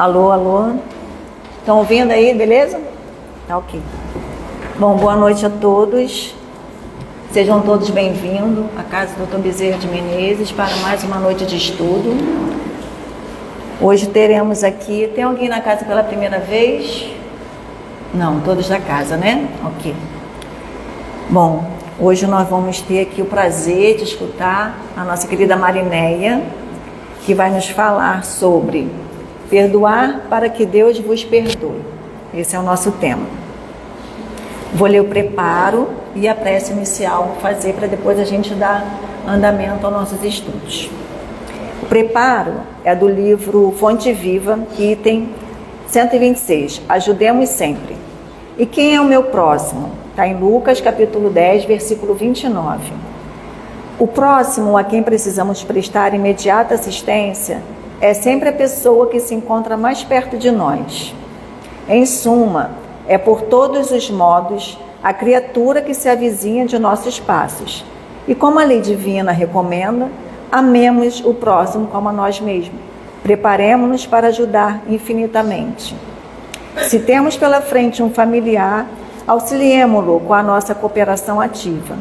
Alô, alô. Estão ouvindo aí, beleza? Tá ok. Bom, boa noite a todos. Sejam todos bem-vindos à Casa do Dr. Bezerra de Menezes para mais uma noite de estudo. Hoje teremos aqui... Tem alguém na casa pela primeira vez? Não, todos da casa, né? Ok. Bom, hoje nós vamos ter aqui o prazer de escutar a nossa querida Marinéia, que vai nos falar sobre perdoar para que Deus vos perdoe. Esse é o nosso tema. Vou ler o preparo e a prece inicial vou fazer para depois a gente dar andamento aos nossos estudos. O preparo é do livro Fonte Viva, item 126. Ajudemos sempre. E quem é o meu próximo? Está em Lucas capítulo 10, versículo 29. O próximo a quem precisamos prestar imediata assistência é sempre a pessoa que se encontra mais perto de nós. Em suma, é por todos os modos a criatura que se avizinha de nossos passos. E como a lei divina recomenda, amemos o próximo como a nós mesmos. Preparemo-nos para ajudar infinitamente. Se temos pela frente um familiar, auxiliemo-lo com a nossa cooperação ativa.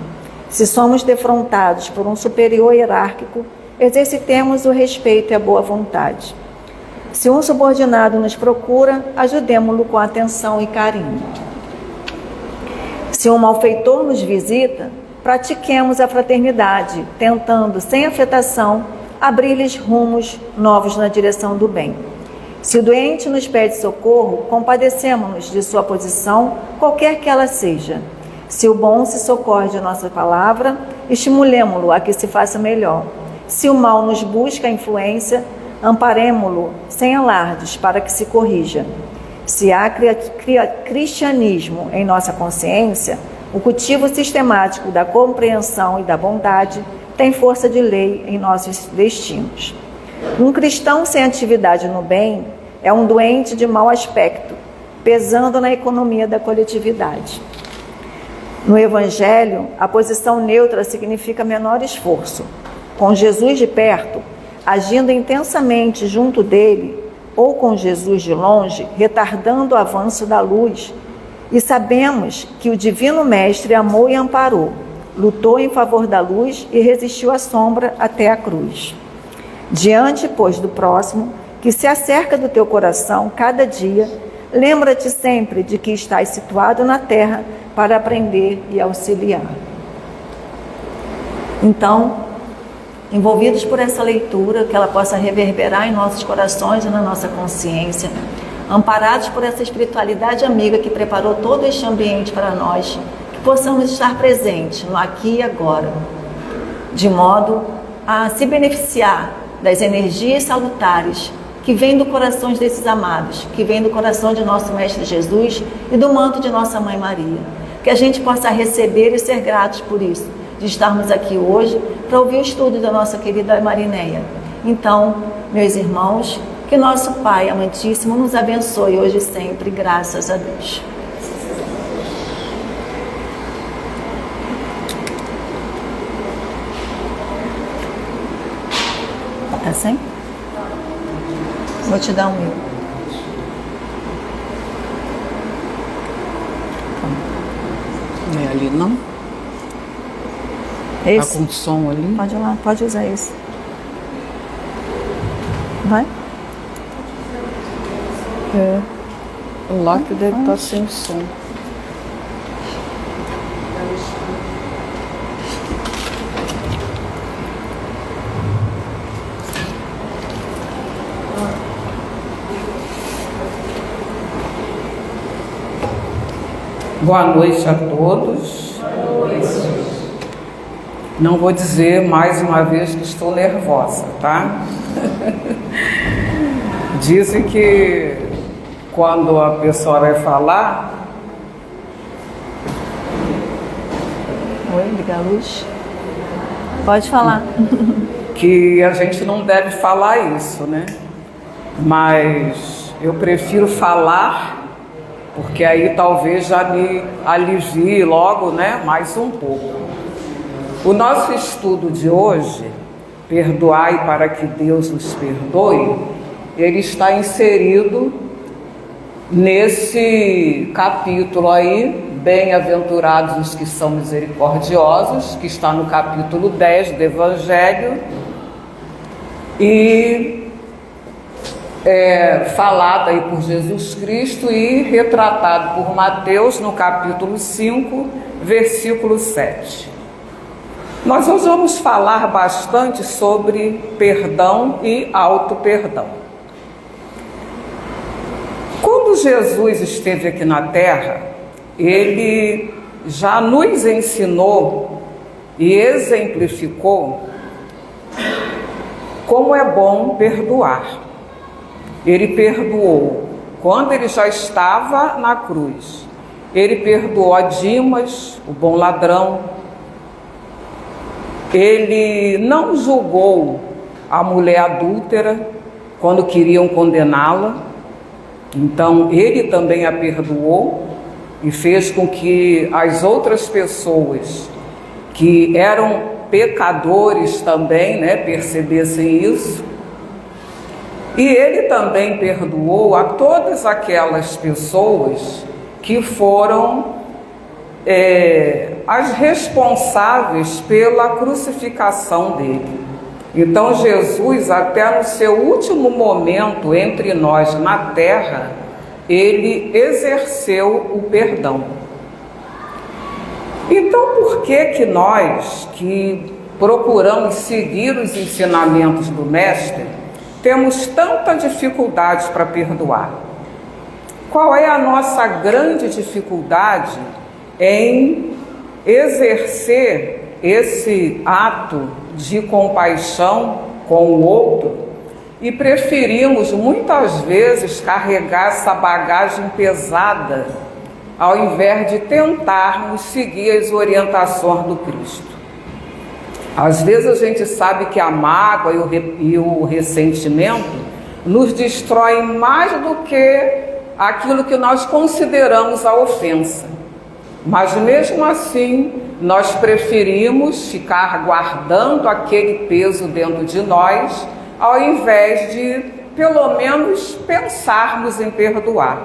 Se somos defrontados por um superior hierárquico, exercitemos o respeito e a boa vontade. Se um subordinado nos procura, ajudemo-lo com atenção e carinho. Se um malfeitor nos visita, pratiquemos a fraternidade, tentando, sem afetação, abrir-lhes rumos novos na direção do bem. Se o doente nos pede socorro, compadecemos-nos de sua posição, qualquer que ela seja. Se o bom se socorre de nossa palavra, estimulemo-lo a que se faça melhor. Se o mal nos busca a influência, amparemo-lo sem alardes para que se corrija. Se há cristianismo em nossa consciência, o cultivo sistemático da compreensão e da bondade tem força de lei em nossos destinos. Um cristão sem atividade no bem é um doente de mau aspecto, pesando na economia da coletividade. No Evangelho, a posição neutra significa menor esforço. Com Jesus de perto, agindo intensamente junto dele, ou com Jesus de longe, retardando o avanço da luz. E sabemos que o Divino Mestre amou e amparou, lutou em favor da luz e resistiu à sombra até a cruz. Diante, pois, do próximo, que se acerca do teu coração cada dia, lembra-te sempre de que estás situado na terra para aprender e auxiliar. Então, envolvidos por essa leitura, que ela possa reverberar em nossos corações e na nossa consciência, amparados por essa espiritualidade amiga que preparou todo este ambiente para nós, que possamos estar presentes no aqui e agora, de modo a se beneficiar das energias salutares que vêm do coração desses amados, que vêm do coração de nosso Mestre Jesus e do manto de nossa Mãe Maria. Que a gente possa receber e ser gratos por isso, de estarmos aqui hoje para ouvir o estudo da nossa querida Marinéia. Então, meus irmãos, que nosso Pai amantíssimo nos abençoe hoje e sempre, graças a Deus. Tá sem? Vou te dar o meu. Não é ali, não? Esse? Tá com som ali? Pode ir lá, pode usar esse. Vai? É. Lá que deve estar sem som. Boa noite a todos. Boa noite. Não vou dizer mais uma vez que estou nervosa, tá? Dizem que quando a pessoa vai falar... Oi, liga a luz. Pode falar. Que a gente não deve falar isso, né? Mas eu prefiro falar, porque aí talvez já me alivie logo, né? Mais um pouco. O nosso estudo de hoje, perdoai para que Deus nos perdoe, ele está inserido nesse capítulo aí, bem-aventurados os que são misericordiosos, que está no capítulo 10 do Evangelho, e falado aí por Jesus Cristo e retratado por Mateus no capítulo 5, versículo 7. Nós hoje vamos falar bastante sobre perdão e auto-perdão. Quando Jesus esteve aqui na Terra, ele já nos ensinou e exemplificou como é bom perdoar. Ele perdoou quando ele já estava na cruz. Ele perdoou a Dimas, o bom ladrão. Ele não julgou a mulher adúltera quando queriam condená-la. Então, ele também a perdoou e fez com que as outras pessoas que eram pecadores também, percebessem isso. E ele também perdoou a todas aquelas pessoas que foram as responsáveis pela crucificação dele. Então Jesus, até no seu último momento entre nós na terra, ele exerceu o perdão. Então por que nós que procuramos seguir os ensinamentos do Mestre temos tanta dificuldade para perdoar? Qual é a nossa grande dificuldade em exercer esse ato de compaixão com o outro e preferimos muitas vezes carregar essa bagagem pesada ao invés de tentarmos seguir as orientações do Cristo? Às vezes a gente sabe que a mágoa e o ressentimento nos destroem mais do que aquilo que nós consideramos a ofensa. Mas mesmo assim, nós preferimos ficar guardando aquele peso dentro de nós, ao invés de, pelo menos, pensarmos em perdoar.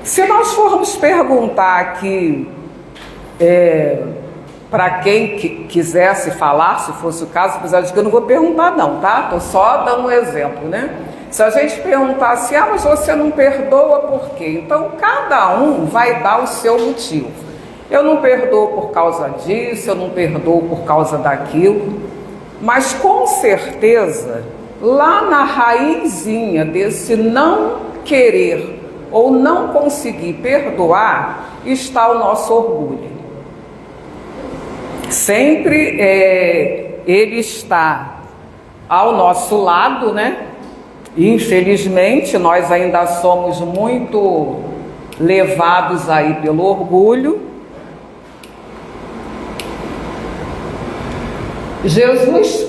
Se nós formos perguntar aqui, para quem quisesse falar, se fosse o caso, apesar de que eu não vou perguntar não, tá? Estou só dando um exemplo, Se a gente perguntasse, mas você não perdoa por quê? Então, cada um vai dar o seu motivo. Eu não perdoo por causa disso, eu não perdoo por causa daquilo. Mas, com certeza, lá na raizinha desse não querer ou não conseguir perdoar, está o nosso orgulho. Sempre ele está ao nosso lado, Infelizmente, nós ainda somos muito levados aí pelo orgulho. Jesus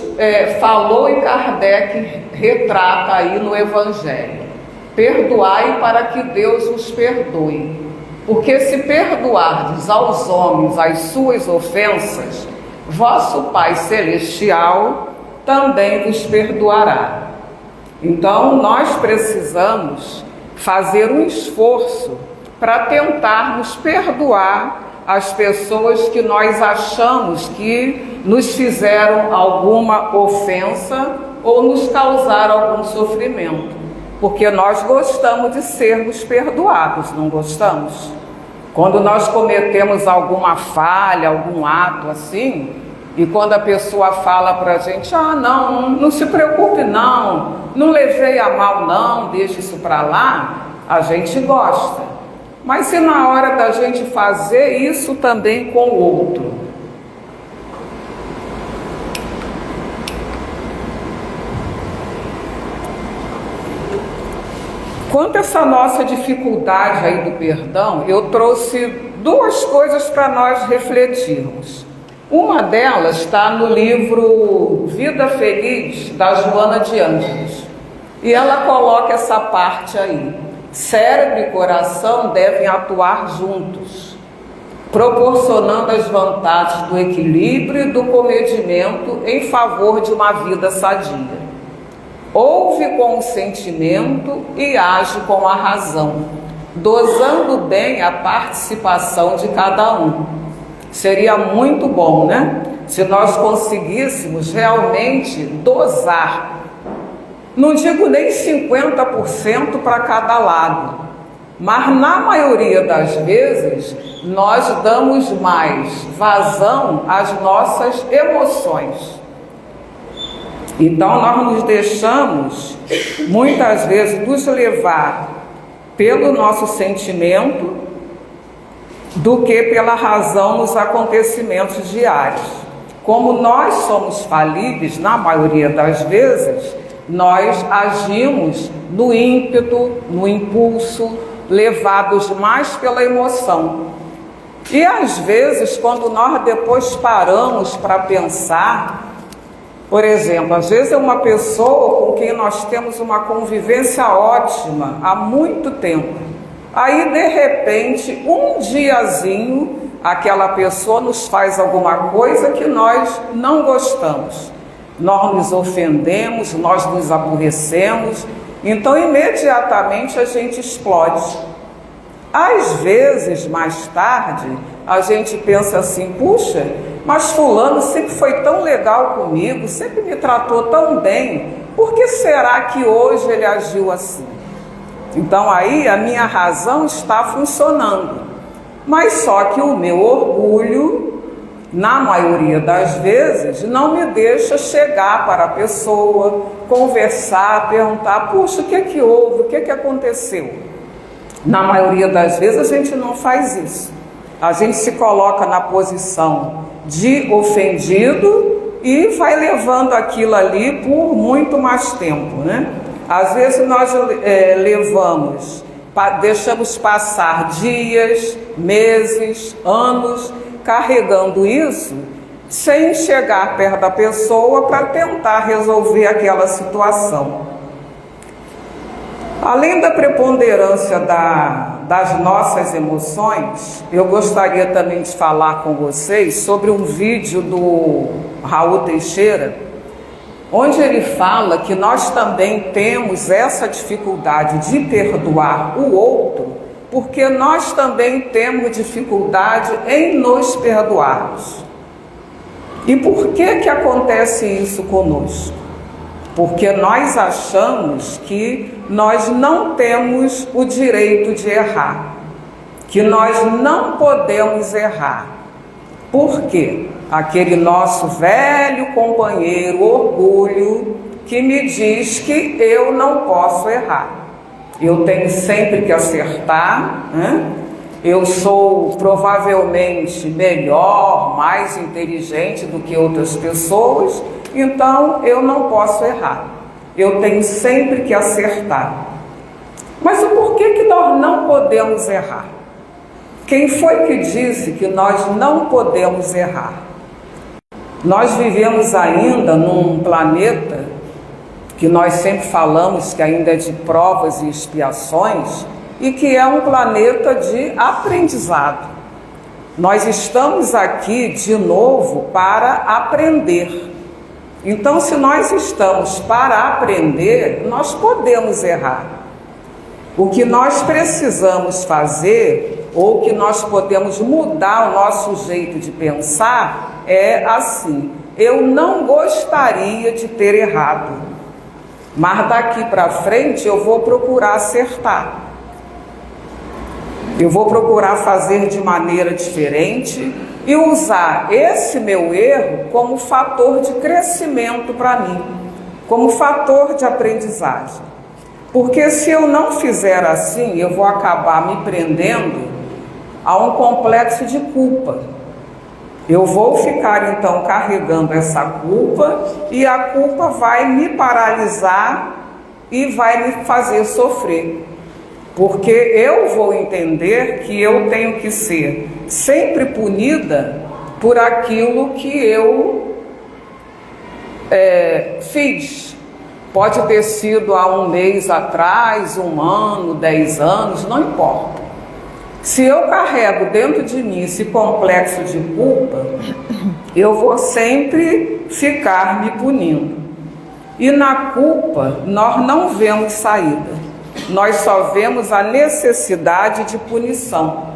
falou e Kardec retrata aí no Evangelho: perdoai para que Deus os perdoe. Porque se perdoardes aos homens as suas ofensas, vosso Pai Celestial também vos perdoará. Então, nós precisamos fazer um esforço para tentarmos perdoar as pessoas que nós achamos que nos fizeram alguma ofensa ou nos causaram algum sofrimento. Porque nós gostamos de sermos perdoados, não gostamos? Quando nós cometemos alguma falha, algum ato assim, e quando a pessoa fala para a gente, não se preocupe não levei a mal não, deixa isso para lá, a gente gosta. Mas e na hora da gente fazer isso também com o outro? Quanto a essa nossa dificuldade aí do perdão, eu trouxe duas coisas para nós refletirmos. Uma delas está no livro Vida Feliz, da Joana de Ângeles. E ela coloca essa parte aí. Cérebro e coração devem atuar juntos, proporcionando as vantagens do equilíbrio e do comedimento em favor de uma vida sadia. ouve com o sentimento e age com a razão, dosando bem a participação de cada um. Seria muito bom, né? Se nós conseguíssemos realmente dosar, não digo nem 50% para cada lado, mas na maioria das vezes nós damos mais vazão às nossas emoções. Então nós nos deixamos muitas vezes nos levar pelo nosso sentimento do que pela razão nos acontecimentos diários. Como nós somos falíveis, na maioria das vezes, nós agimos no ímpeto, no impulso, levados mais pela emoção. E às vezes, quando nós depois paramos para pensar, por exemplo, às vezes é uma pessoa com quem nós temos uma convivência ótima há muito tempo. Aí, de repente, um diazinho, aquela pessoa nos faz alguma coisa que nós não gostamos. Nós nos ofendemos, nós nos aborrecemos, então imediatamente a gente explode. Às vezes, mais tarde, a gente pensa assim, puxa, mas fulano sempre foi tão legal comigo, sempre me tratou tão bem, por que será que hoje ele agiu assim? Então aí a minha razão está funcionando, mas só que o meu orgulho, na maioria das vezes, não me deixa chegar para a pessoa, conversar, perguntar, puxa, o que houve, o que aconteceu? Na maioria das vezes a gente não faz isso, a gente se coloca na posição de ofendido e vai levando aquilo ali por muito mais tempo, né? Às vezes nós deixamos passar dias, meses, anos, carregando isso, sem chegar perto da pessoa para tentar resolver aquela situação. Além da preponderância das nossas emoções, eu gostaria também de falar com vocês sobre um vídeo do Raul Teixeira, onde ele fala que nós também temos essa dificuldade de perdoar o outro, porque nós também temos dificuldade em nos perdoarmos. E por que acontece isso conosco? Porque nós achamos que nós não temos o direito de errar, que nós não podemos errar. Por quê? Aquele nosso velho companheiro orgulho que me diz que eu não posso errar. Eu tenho sempre que acertar, né? Eu sou provavelmente melhor, mais inteligente do que outras pessoas, então eu não posso errar. Eu tenho sempre que acertar. Mas o porquê que nós não podemos errar? Quem foi que disse que nós não podemos errar? Nós vivemos ainda num planeta que nós sempre falamos que ainda é de provas e expiações e que é um planeta de aprendizado. Nós estamos aqui de novo para aprender. Então, se nós estamos para aprender, nós podemos errar. O que nós precisamos fazer, ou que nós podemos mudar o nosso jeito de pensar, é assim: eu não gostaria de ter errado, mas daqui para frente eu vou procurar acertar. Eu vou procurar fazer de maneira diferente e usar esse meu erro como fator de crescimento para mim, como fator de aprendizagem. Porque se eu não fizer assim, eu vou acabar me prendendo a um complexo de culpa. Eu vou ficar então carregando essa culpa e a culpa vai me paralisar e vai me fazer sofrer. Porque eu vou entender que eu tenho que ser sempre punida por aquilo que eu fiz. Pode ter sido há um mês atrás, 1 ano, 10 anos, não importa. Se eu carrego dentro de mim esse complexo de culpa, eu vou sempre ficar me punindo. E na culpa nós não vemos saída, nós só vemos a necessidade de punição.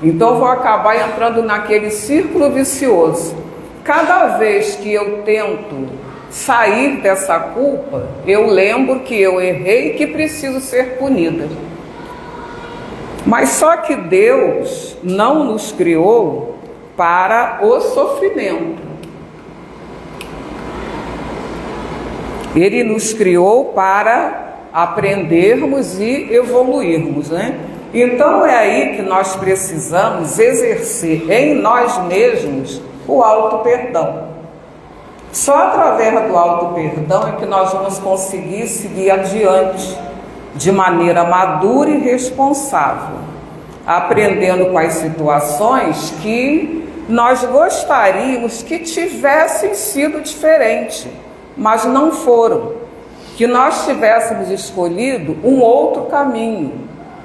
Então vou acabar entrando naquele círculo vicioso. Cada vez que eu tento sair dessa culpa, eu lembro que eu errei e que preciso ser punida. Mas só que Deus não nos criou para o sofrimento. Ele nos criou para aprendermos e evoluirmos, né? Então é aí que nós precisamos exercer em nós mesmos o auto-perdão. Só através do auto-perdão é que nós vamos conseguir seguir adiante de maneira madura e responsável, aprendendo com as situações que nós gostaríamos que tivessem sido diferentes, mas não foram, que nós tivéssemos escolhido um outro caminho,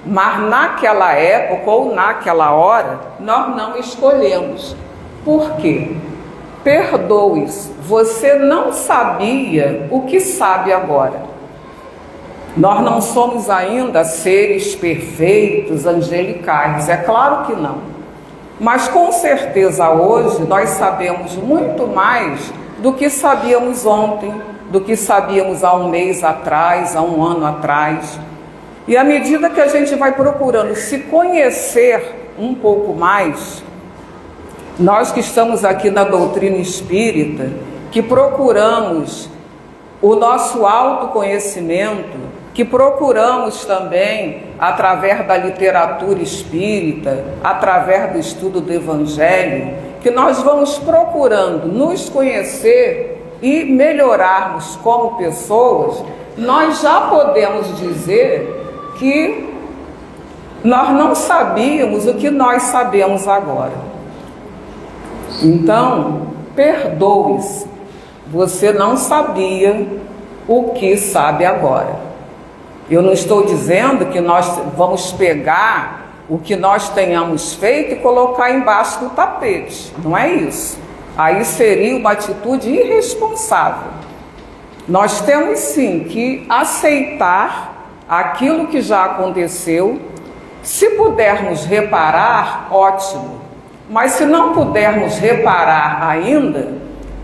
mas naquela época ou naquela hora nós não escolhemos. Por quê? Perdoe-se, você não sabia o que sabe agora. Nós não somos ainda seres perfeitos, angelicais, é claro que não. Mas com certeza hoje nós sabemos muito mais do que sabíamos ontem, do que sabíamos há um mês atrás, há um ano atrás. E à medida que a gente vai procurando se conhecer um pouco mais, nós que estamos aqui na doutrina espírita, que procuramos o nosso autoconhecimento, que procuramos também, através da literatura espírita, através do estudo do Evangelho, que nós vamos procurando nos conhecer e melhorarmos como pessoas, nós já podemos dizer que nós não sabíamos o que nós sabemos agora. Então, perdoe-se, você não sabia o que sabe agora. Eu não estou dizendo que nós vamos pegar o que nós tenhamos feito e colocar embaixo do tapete, não é isso. Aí seria uma atitude irresponsável. Nós temos sim que aceitar aquilo que já aconteceu. Se pudermos reparar, ótimo. Mas se não pudermos reparar ainda,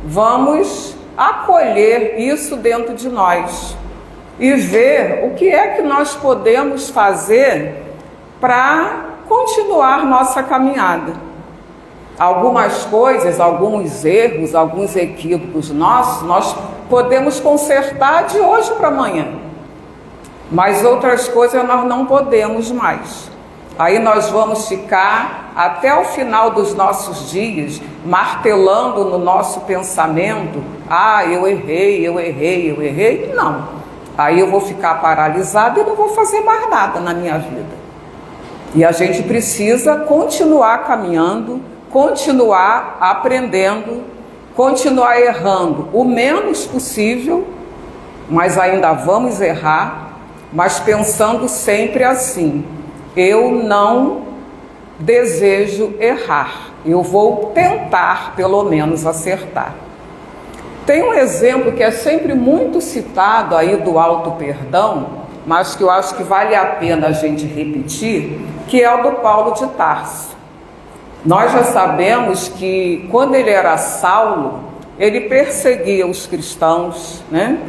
vamos acolher isso dentro de nós e ver o que é que nós podemos fazer para continuar nossa caminhada. Algumas coisas, alguns erros, alguns equívocos nossos, nós podemos consertar de hoje para amanhã, mas outras coisas nós não podemos mais. Aí nós vamos ficar até o final dos nossos dias martelando no nosso pensamento: ah, eu errei, eu errei, eu errei. Não. Aí eu vou ficar paralisado e não vou fazer mais nada na minha vida. E a gente precisa continuar caminhando, continuar aprendendo, continuar errando o menos possível, mas ainda vamos errar, mas pensando sempre assim: eu não desejo errar, eu vou tentar pelo menos acertar. Tem um exemplo que é sempre muito citado aí do auto-perdão, mas que eu acho que vale a pena a gente repetir, que é o do Paulo de Tarso. Nós já sabemos que quando ele era Saulo, ele perseguia os cristãos, né?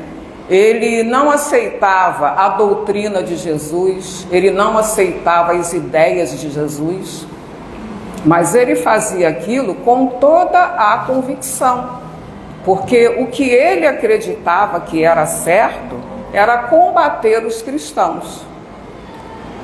Ele não aceitava a doutrina de Jesus, ele não aceitava as ideias de Jesus, mas ele fazia aquilo com toda a convicção, porque o que ele acreditava que era certo era combater os cristãos.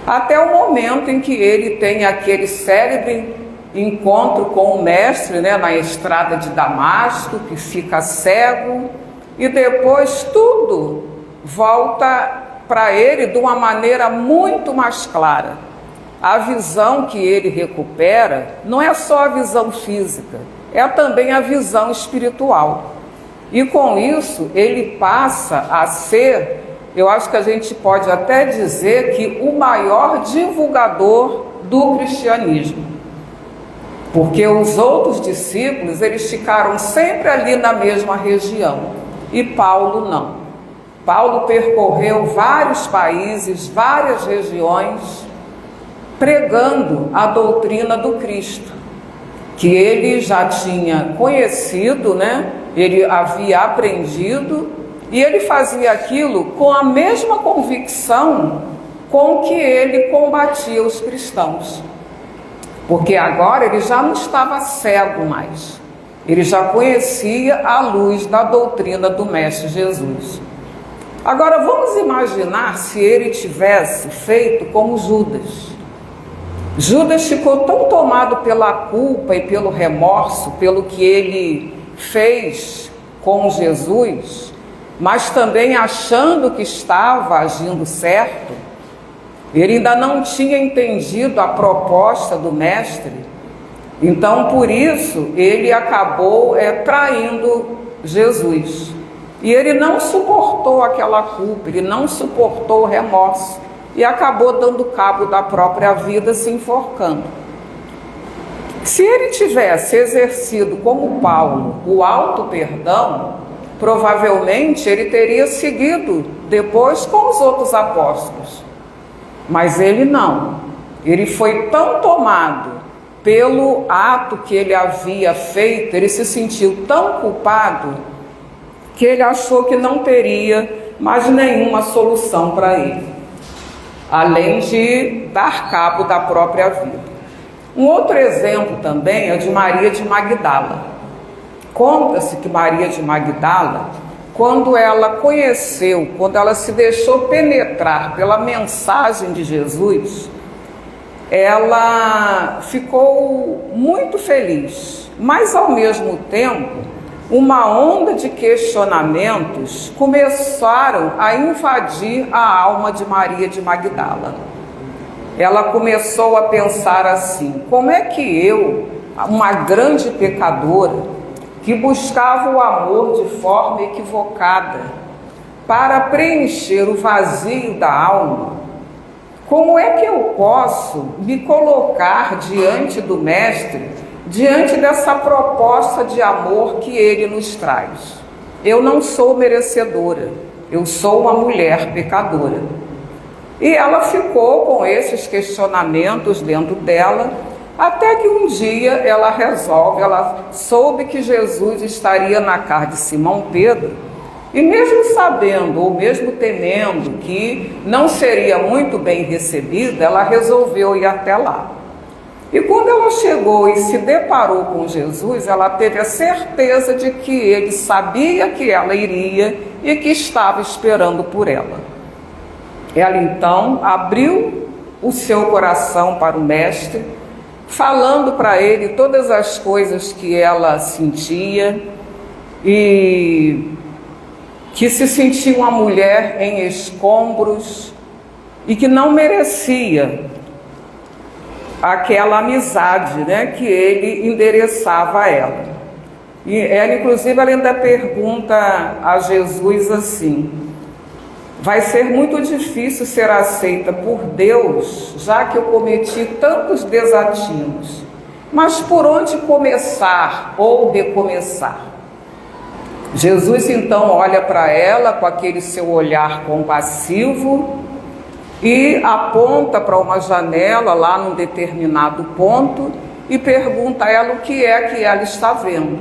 Até o momento em que ele tem aquele célebre encontro com o mestre, né, na estrada de Damasco, que fica cego, e depois tudo volta para ele de uma maneira muito mais clara. A visão que ele recupera não é só a visão física, é também a visão espiritual. E com isso ele passa a ser, eu acho que a gente pode até dizer que o maior divulgador do cristianismo. Porque os outros discípulos, eles ficaram sempre ali na mesma região. E Paulo não. Paulo percorreu vários países, várias regiões, pregando a doutrina do Cristo, que ele já tinha conhecido, né? Ele havia aprendido, e ele fazia aquilo com a mesma convicção com que ele combatia os cristãos. Porque agora ele já não estava cego mais, ele já conhecia a luz da doutrina do Mestre Jesus. Agora vamos imaginar se ele tivesse feito como Judas. Judas ficou tão tomado pela culpa e pelo remorso, pelo que ele fez com Jesus, mas também achando que estava agindo certo. Ele ainda não tinha entendido a proposta do Mestre, então por isso ele acabou traindo Jesus. E ele não suportou aquela culpa, ele não suportou o remorso e acabou dando cabo da própria vida, se enforcando. Se ele tivesse exercido como Paulo o auto perdão, provavelmente ele teria seguido depois com os outros apóstolos. Mas ele não. Ele foi tão tomado pelo ato que ele havia feito, ele se sentiu tão culpado, que ele achou que não teria mais nenhuma solução para ele, além de dar cabo da própria vida. Um outro exemplo também é de Maria de Magdala. Conta-se que Maria de Magdala, quando ela conheceu, quando ela se deixou penetrar pela mensagem de Jesus, ela ficou muito feliz, mas ao mesmo tempo, uma onda de questionamentos começaram a invadir a alma de Maria de Magdala. Ela começou a pensar assim: como é que eu, uma grande pecadora, que buscava o amor de forma equivocada para preencher o vazio da alma, como é que eu posso me colocar diante do Mestre, diante dessa proposta de amor que ele nos traz? Eu não sou merecedora, eu sou uma mulher pecadora. E ela ficou com esses questionamentos dentro dela, até que um dia ela soube que Jesus estaria na casa de Simão Pedro, e mesmo sabendo, ou mesmo temendo que não seria muito bem recebida, ela resolveu ir até lá. E quando ela chegou e se deparou com Jesus, ela teve a certeza de que ele sabia que ela iria e que estava esperando por ela. Ela então abriu o seu coração para o Mestre, falando para ele todas as coisas que ela sentia e que se sentia uma mulher em escombros e que não merecia aquela amizade, né, que ele endereçava a ela. E ela, inclusive, ela ainda pergunta a Jesus assim: vai ser muito difícil ser aceita por Deus, já que eu cometi tantos desatinos. Mas por onde começar ou recomeçar? Jesus então olha para ela com aquele seu olhar compassivo e aponta para uma janela lá num determinado ponto e pergunta a ela o que é que ela está vendo.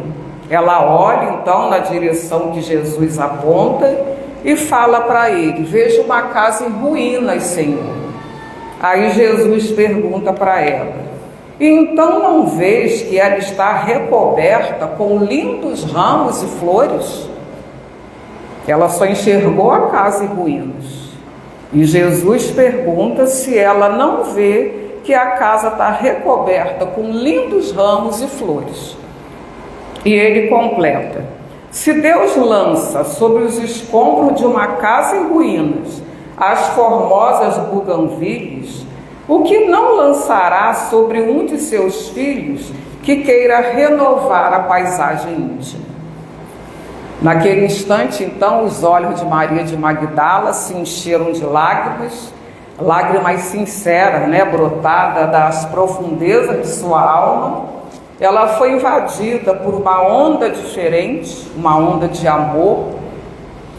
Ela olha então na direção que Jesus aponta e fala para ele: vejo uma casa em ruínas, Senhor. Aí Jesus pergunta para ela: então não vês que ela está recoberta com lindos ramos e flores? Ela só enxergou a casa em ruínas. E Jesus pergunta se ela não vê que a casa está recoberta com lindos ramos e flores. E ele completa: se Deus lança sobre os escombros de uma casa em ruínas as formosas buganvílias, o que não lançará sobre um de seus filhos que queira renovar a paisagem íntima? Naquele instante, então, os olhos de Maria de Magdala se encheram de lágrimas, lágrimas sinceras, né, brotadas das profundezas de sua alma. Ela foi invadida por uma onda diferente, uma onda de amor,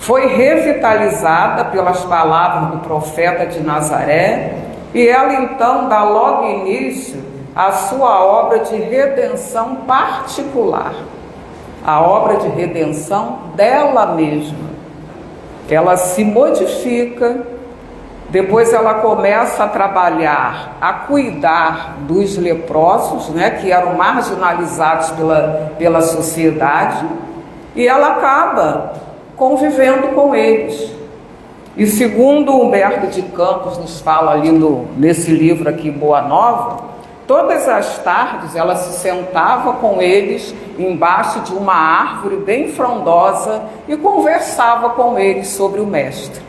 foi revitalizada pelas palavras do profeta de Nazaré, e ela então dá logo início à sua obra de redenção particular, a obra de redenção dela mesma. Ela se modifica, depois ela começa a trabalhar, a cuidar dos leprosos, né, que eram marginalizados pela sociedade, e ela acaba convivendo com eles. E segundo Humberto de Campos nos fala ali nesse livro aqui, Boa Nova, todas as tardes ela se sentava com eles embaixo de uma árvore bem frondosa e conversava com eles sobre o Mestre.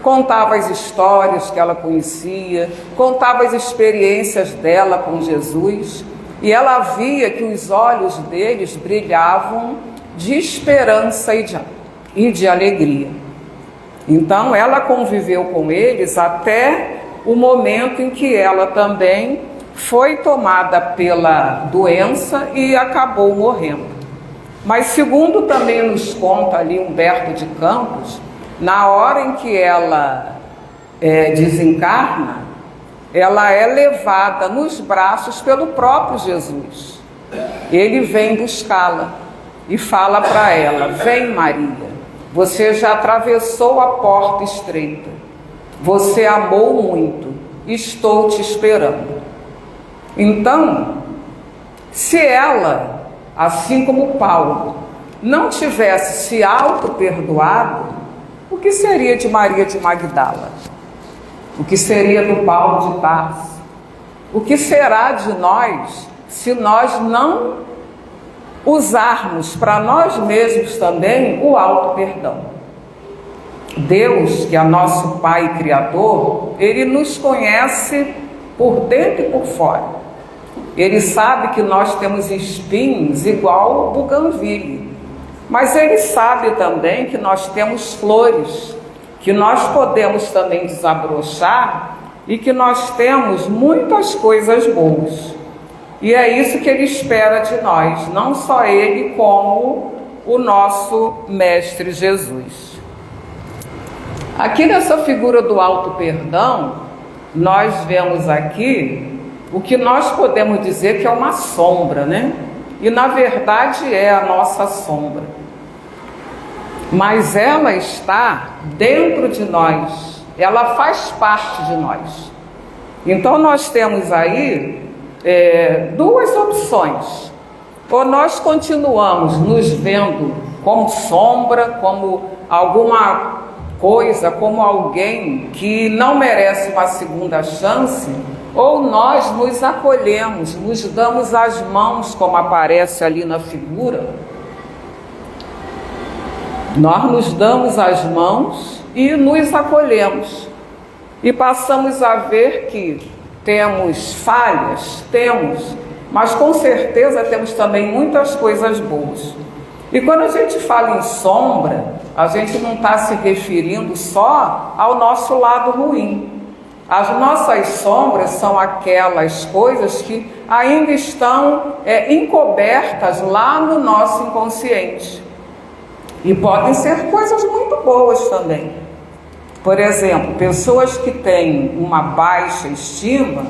Contava as histórias que ela conhecia, contava as experiências dela com Jesus, e ela via que os olhos deles brilhavam de esperança e de alegria. Então ela conviveu com eles até o momento em que ela também foi tomada pela doença e acabou morrendo. Mas segundo também nos conta ali Humberto de Campos, na hora em que ela desencarna, ela é levada nos braços pelo próprio Jesus. Ele vem buscá-la e fala para ela: vem, Maria, você já atravessou a porta estreita, você amou muito, estou te esperando. Então, se ela, assim como Paulo, não tivesse se auto-perdoado, o que seria de Maria de Magdala? O que seria do Paulo de Tarso? O que será de nós se nós não usarmos para nós mesmos também o auto-perdão? Deus, que é nosso Pai Criador, Ele nos conhece por dentro e por fora. Ele sabe que nós temos espinhos igual o buganvília, mas Ele sabe também que nós temos flores, que nós podemos também desabrochar e que nós temos muitas coisas boas. E é isso que Ele espera de nós, não só Ele, como o nosso Mestre Jesus. Aqui nessa figura do auto-perdão, nós vemos aqui o que nós podemos dizer que é uma sombra, né? E na verdade é a nossa sombra. Mas ela está dentro de nós, ela faz parte de nós. Então nós temos aí duas opções. Ou nós continuamos nos vendo como sombra, como alguma coisa, como alguém que não merece uma segunda chance, ou nós nos acolhemos, nos damos as mãos, como aparece ali na figura. Nós nos damos as mãos e nos acolhemos. E passamos a ver que temos falhas, mas com certeza temos também muitas coisas boas. E quando a gente fala em sombra, a gente não está se referindo só ao nosso lado ruim. As nossas sombras são aquelas coisas que ainda estão encobertas lá no nosso inconsciente. E podem ser coisas muito boas também. Por exemplo, pessoas que têm uma baixa estima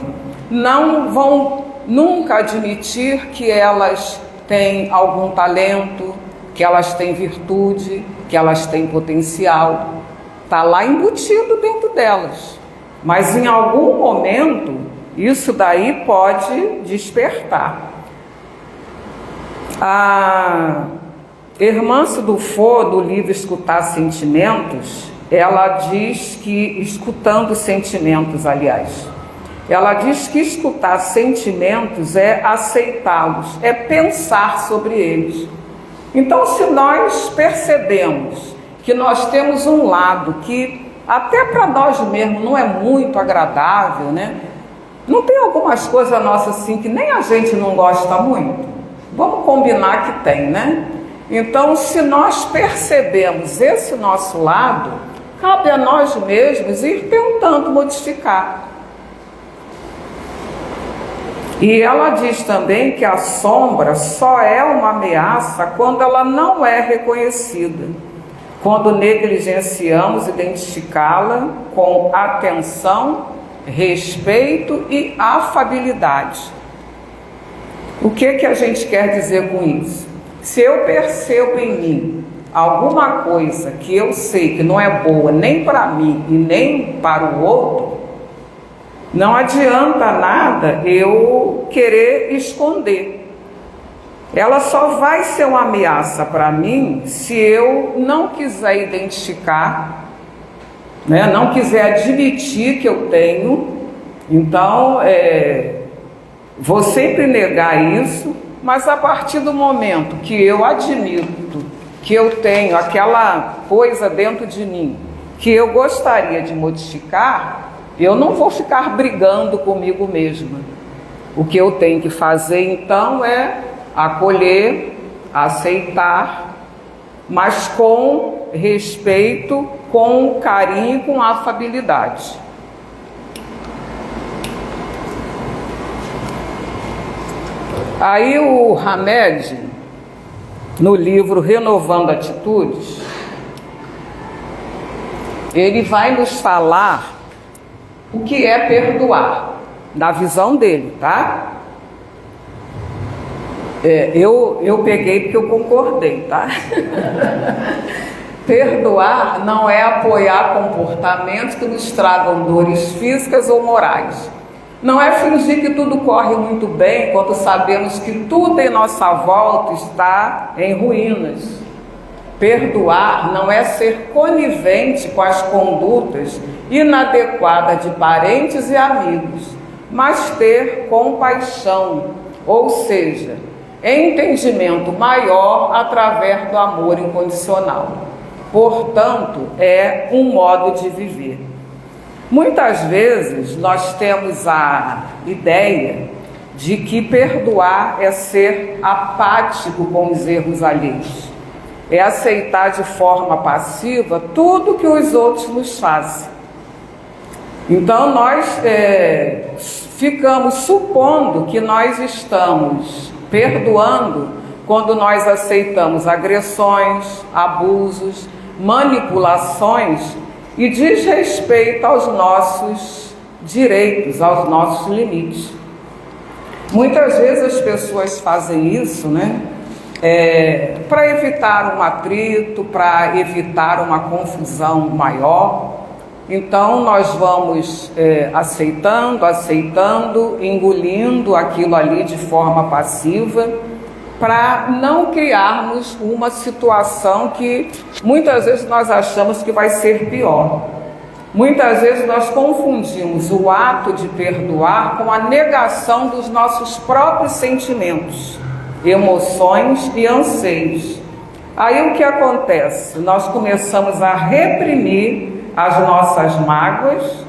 não vão nunca admitir que elas têm algum talento, que elas têm virtude, que elas têm potencial. Está lá embutido dentro delas. Mas em algum momento, isso daí pode despertar. A Hermance Dufour, do livro Escutar Sentimentos, ela diz que, escutando sentimentos, aliás, ela diz que escutar sentimentos é aceitá-los, é pensar sobre eles. Então, se nós percebemos que nós temos um lado que até para nós mesmos não é muito agradável, né? Não tem algumas coisas nossas assim que nem a gente não gosta muito? Vamos combinar que tem, né? Então, se nós percebemos esse nosso lado, cabe a nós mesmos ir tentando modificar. E ela diz também que a sombra só é uma ameaça quando ela não é reconhecida. quando negligenciamos identificá-la com atenção, respeito e afabilidade. O que a gente quer dizer com isso? Se eu percebo em mim alguma coisa que eu sei que não é boa nem para mim e nem para o outro, não adianta nada eu querer esconder. Ela só vai ser uma ameaça para mim se eu não quiser identificar, né? Não quiser admitir que eu tenho. Então, vou sempre negar isso, mas a partir do momento que eu admito que eu tenho aquela coisa dentro de mim que eu gostaria de modificar, eu não vou ficar brigando comigo mesma. O que eu tenho que fazer então é acolher, aceitar, mas com respeito, com carinho, com afabilidade. Aí o Hamed, no livro Renovando Atitudes, ele vai nos falar o que é perdoar, na visão dele, tá? Eu peguei porque eu concordei, tá? Perdoar não é apoiar comportamentos que nos tragam dores físicas ou morais. Não é fingir que tudo corre muito bem quando sabemos que tudo em nossa volta está em ruínas. Perdoar não é ser conivente com as condutas inadequadas de parentes e amigos, mas ter compaixão, ou seja, entendimento maior através do amor incondicional. Portanto, é um modo de viver. Muitas vezes nós temos a ideia de que perdoar é ser apático com os erros alheios, é aceitar de forma passiva tudo que os outros nos fazem. Então nós ficamos supondo que nós estamos perdoando quando nós aceitamos agressões, abusos, manipulações e desrespeito aos nossos direitos, aos nossos limites. Muitas vezes as pessoas fazem isso, né? Para evitar um atrito, para evitar uma confusão maior. Então nós vamos aceitando, engolindo aquilo ali de forma passiva, para não criarmos uma situação que muitas vezes nós achamos que vai ser pior. Muitas vezes nós confundimos o ato de perdoar com a negação dos nossos próprios sentimentos, emoções e anseios. Aí o que acontece? Nós começamos a reprimir as nossas mágoas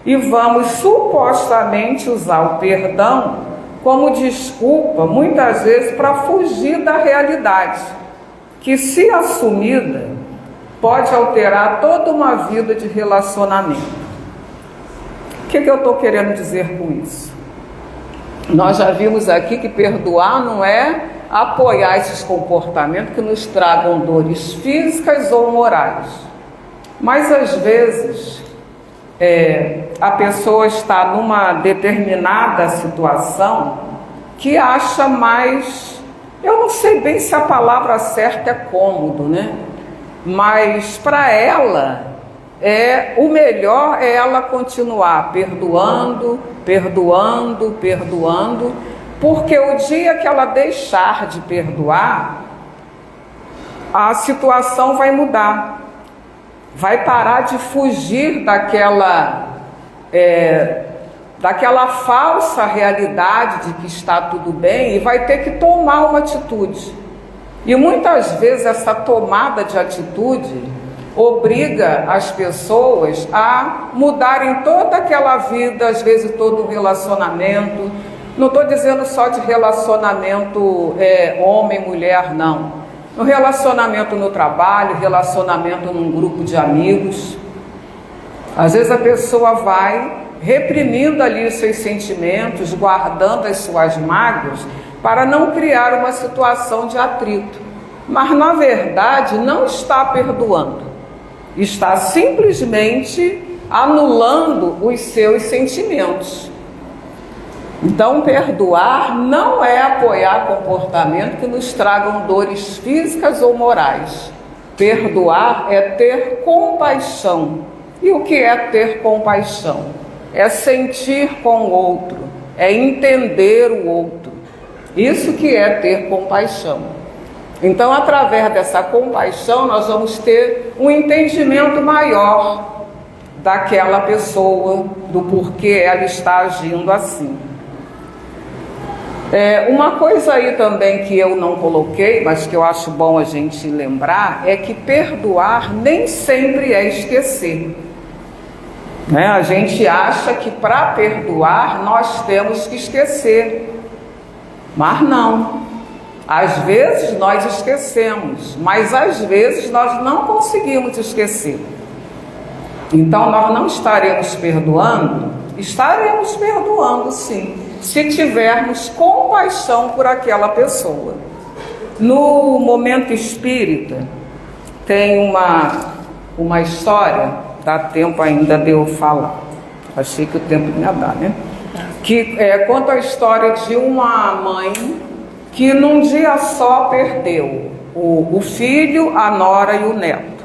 e vamos supostamente usar o perdão como desculpa, muitas vezes, para fugir da realidade, que, se assumida, pode alterar toda uma vida de relacionamento. O que eu estou querendo dizer com isso? Nós já vimos aqui que perdoar não é apoiar esses comportamentos que nos tragam dores físicas ou morais. Mas, às vezes, a pessoa está numa determinada situação que acha mais, eu não sei bem se a palavra certa é cômodo, né? Mas para ela, o melhor é ela continuar perdoando, porque o dia que ela deixar de perdoar, a situação vai mudar. Vai parar de fugir daquela falsa realidade de que está tudo bem e vai ter que tomar uma atitude. E muitas vezes essa tomada de atitude obriga as pessoas a mudarem toda aquela vida, às vezes todo o relacionamento. Não estou dizendo só de relacionamento homem-mulher, não. No relacionamento no trabalho, relacionamento num grupo de amigos. Às vezes a pessoa vai reprimindo ali os seus sentimentos, guardando as suas mágoas, para não criar uma situação de atrito. mas na verdade não está perdoando, está simplesmente anulando os seus sentimentos. Então, perdoar não é apoiar comportamento que nos tragam dores físicas ou morais. Perdoar é ter compaixão. E o que é ter compaixão? É sentir com o outro, é entender o outro. Isso que é ter compaixão. Então, através dessa compaixão, nós vamos ter um entendimento maior daquela pessoa, do porquê ela está agindo assim. Uma coisa aí também que eu não coloquei, mas que eu acho bom a gente lembrar, é que perdoar nem sempre é esquecer. A gente acha que para perdoar nós temos que esquecer, mas não. Às vezes nós esquecemos, mas às vezes nós não conseguimos esquecer. Então nós não estaremos perdoando? Estaremos perdoando sim, se tivermos compaixão por aquela pessoa. No Momento Espírita tem uma história, dá tempo ainda de eu falar, achei que o tempo ia dar, né? Que conta a história de uma mãe que num dia só perdeu o filho, a nora e o neto,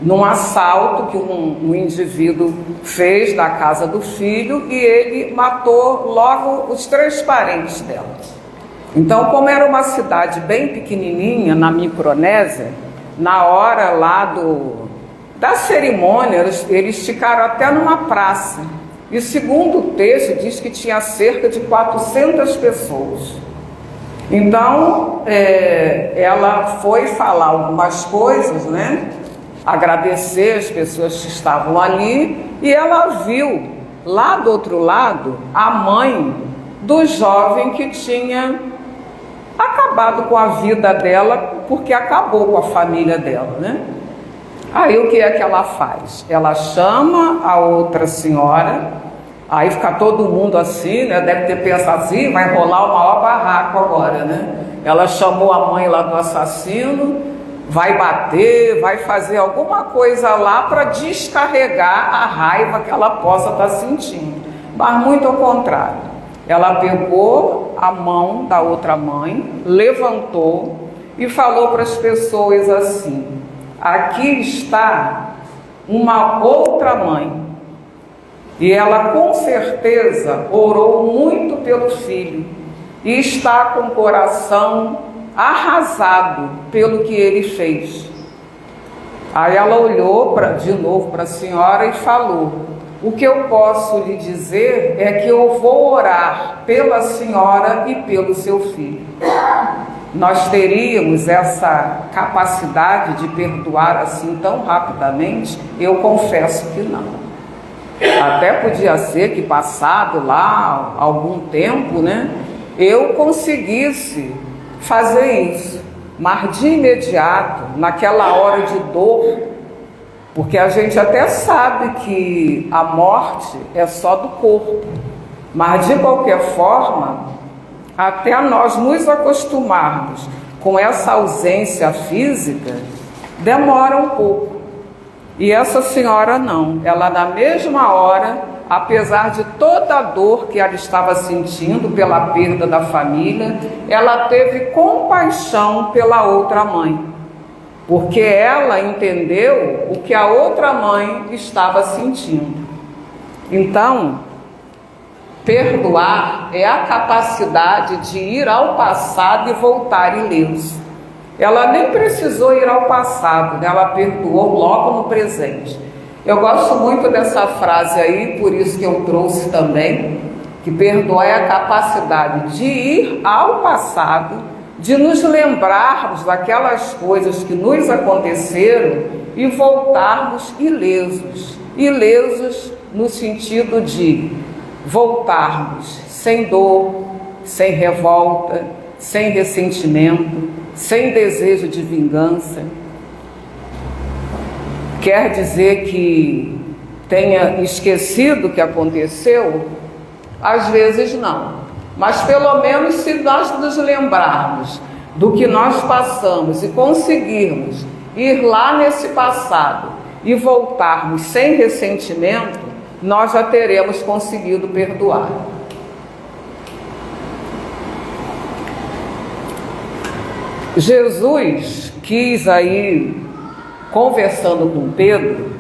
num assalto que um indivíduo fez na casa do filho, e ele matou logo os 3 parentes dela. Então, como era uma cidade bem pequenininha, na Micronésia, na hora lá da cerimônia, eles ficaram até numa praça. E segundo o texto, diz que tinha cerca de 400 pessoas. Então, ela foi falar algumas coisas, né? Agradecer as pessoas que estavam ali, e ela viu lá do outro lado a mãe do jovem que tinha acabado com a vida dela, porque acabou com a família dela, né? Aí o que é que ela faz? Ela chama a outra senhora, aí fica todo mundo assim, né? Deve ter pensado assim, vai rolar o maior barraco agora, né? Ela chamou a mãe lá do assassino, vai bater, vai fazer alguma coisa lá para descarregar a raiva que ela possa estar sentindo. Mas muito ao contrário, ela pegou a mão da outra mãe, levantou e falou para as pessoas assim: aqui está uma outra mãe, e ela com certeza orou muito pelo filho e está com o coração arrasado pelo que ele fez. Aí ela olhou de novo para a senhora e falou: o que eu posso lhe dizer é que eu vou orar pela senhora e pelo seu filho. Nós teríamos essa capacidade de perdoar assim tão rapidamente? Eu confesso que não. Até podia ser que passado lá algum tempo, né, eu conseguisse fazer isso, mas de imediato, naquela hora de dor, porque a gente até sabe que a morte é só do corpo, mas de qualquer forma, até nós nos acostumarmos com essa ausência física, demora um pouco. E essa senhora não, ela na mesma hora, apesar de toda a dor que ela estava sentindo pela perda da família, ela teve compaixão pela outra mãe, porque ela entendeu o que a outra mãe estava sentindo. Então, perdoar é a capacidade de ir ao passado e voltar ileso. Ela nem precisou ir ao passado, né? Ela perdoou logo no presente. Eu gosto muito dessa frase aí, por isso que eu trouxe também, que perdoar é a capacidade de ir ao passado, de nos lembrarmos daquelas coisas que nos aconteceram e voltarmos ilesos. Ilesos no sentido de voltarmos sem dor, sem revolta, sem ressentimento, sem desejo de vingança. Quer dizer que tenha esquecido o que aconteceu? Às vezes não. Mas pelo menos se nós nos lembrarmos do que nós passamos e conseguirmos ir lá nesse passado e voltarmos sem ressentimento, nós já teremos conseguido perdoar. Jesus quis aí, conversando com Pedro,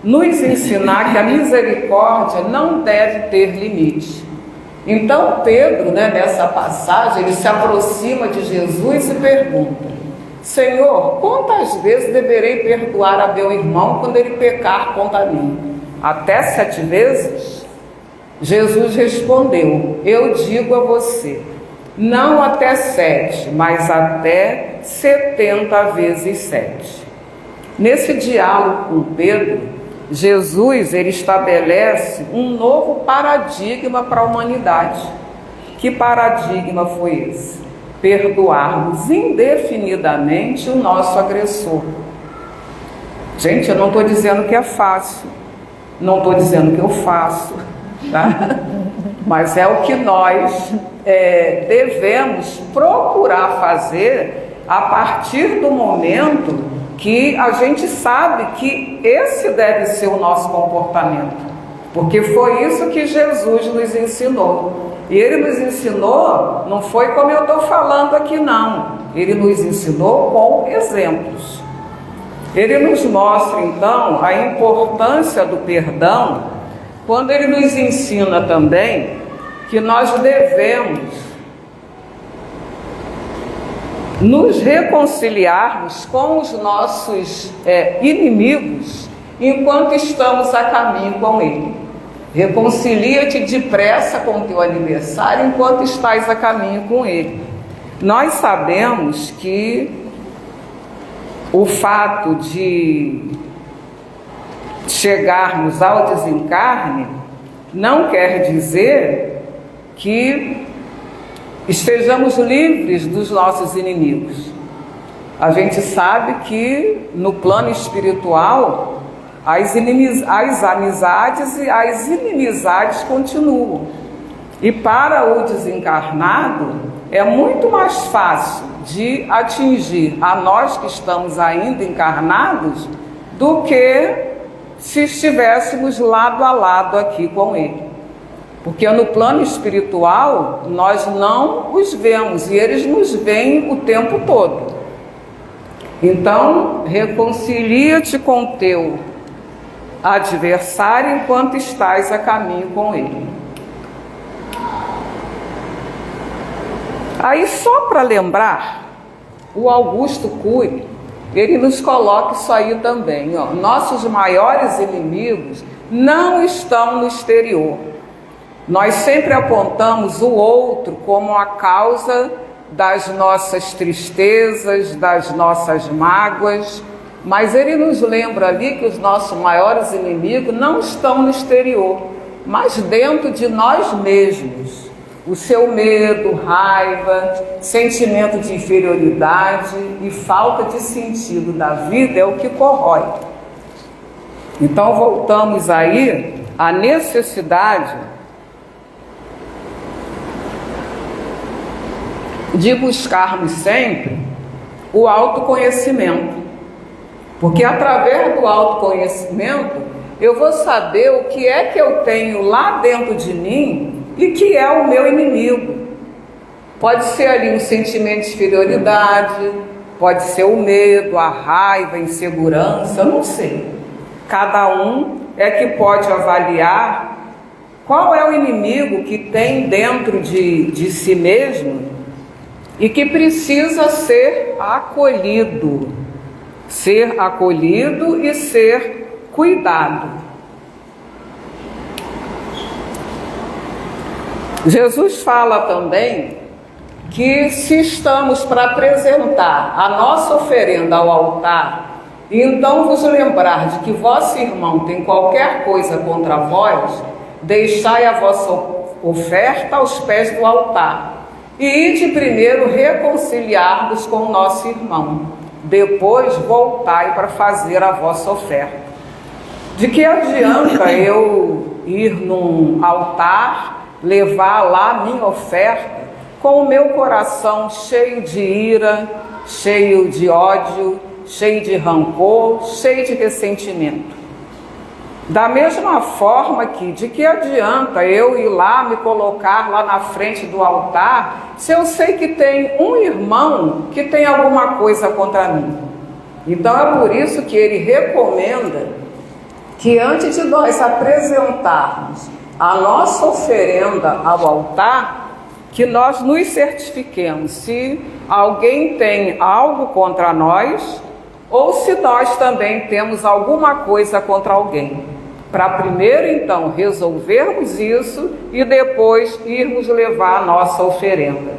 nos ensinar que a misericórdia não deve ter limite. Então Pedro, nessa passagem, ele se aproxima de Jesus e pergunta: Senhor, quantas vezes deverei perdoar a meu irmão quando ele pecar contra mim? Até 7 vezes? Jesus respondeu: eu digo a você, não até 7, mas até 70 vezes 7. Nesse diálogo com Pedro, Jesus ele estabelece um novo paradigma para a humanidade. Que paradigma foi esse? Perdoarmos indefinidamente o nosso agressor. Gente, eu não estou dizendo que é fácil, não estou dizendo que eu faço, tá? Mas é o que nós devemos procurar fazer a partir do momento que a gente sabe que esse deve ser o nosso comportamento, porque foi isso que Jesus nos ensinou. E ele nos ensinou, não foi como eu estou falando aqui não, ele nos ensinou com exemplos. Ele nos mostra então a importância do perdão, quando ele nos ensina também que nós devemos nos reconciliarmos com os nossos inimigos enquanto estamos a caminho com ele. Reconcilia-te depressa com o teu aniversário enquanto estás a caminho com ele. Nós sabemos que o fato de chegarmos ao desencarne não quer dizer que estejamos livres dos nossos inimigos. A gente sabe que no plano espiritual as amizades e as inimizades continuam. E para o desencarnado é muito mais fácil de atingir a nós que estamos ainda encarnados do que se estivéssemos lado a lado aqui com ele. Porque no plano espiritual nós não os vemos e eles nos veem o tempo todo. Então, reconcilia-te com o teu adversário enquanto estás a caminho com ele. Aí, só para lembrar, o Augusto Cury, ele nos coloca isso aí também, ó. Nossos maiores inimigos não estão no exterior. Nós sempre apontamos o outro como a causa das nossas tristezas, das nossas mágoas, mas ele nos lembra ali que os nossos maiores inimigos não estão no exterior, mas dentro de nós mesmos. O seu medo, raiva, sentimento de inferioridade e falta de sentido da vida é o que corrói. Então voltamos aí à necessidade de buscarmos sempre o autoconhecimento, porque através do autoconhecimento eu vou saber o que é que eu tenho lá dentro de mim e que é o meu inimigo. Pode ser ali um sentimento de inferioridade, pode ser o medo, a raiva, a insegurança, eu não sei. Cada um é que pode avaliar qual é o inimigo que tem dentro de si mesmo e que precisa ser acolhido e ser cuidado. Jesus fala também que se estamos para apresentar a nossa oferenda ao altar, e então vos lembrar de que vosso irmão tem qualquer coisa contra vós, deixai a vossa oferta aos pés do altar, e ide primeiro reconciliar-vos com o nosso irmão, depois voltai para fazer a vossa oferta. De que adianta eu ir num altar, levar lá a minha oferta, com o meu coração cheio de ira, cheio de ódio, cheio de rancor, cheio de ressentimento. Da mesma forma que, de que adianta eu ir lá, me colocar lá na frente do altar, se eu sei que tem um irmão que tem alguma coisa contra mim? Então é por isso que ele recomenda que antes de nós apresentarmos a nossa oferenda ao altar, que nós nos certifiquemos se alguém tem algo contra nós ou se nós também temos alguma coisa contra alguém. Para primeiro, então, resolvermos isso e depois irmos levar a nossa oferenda.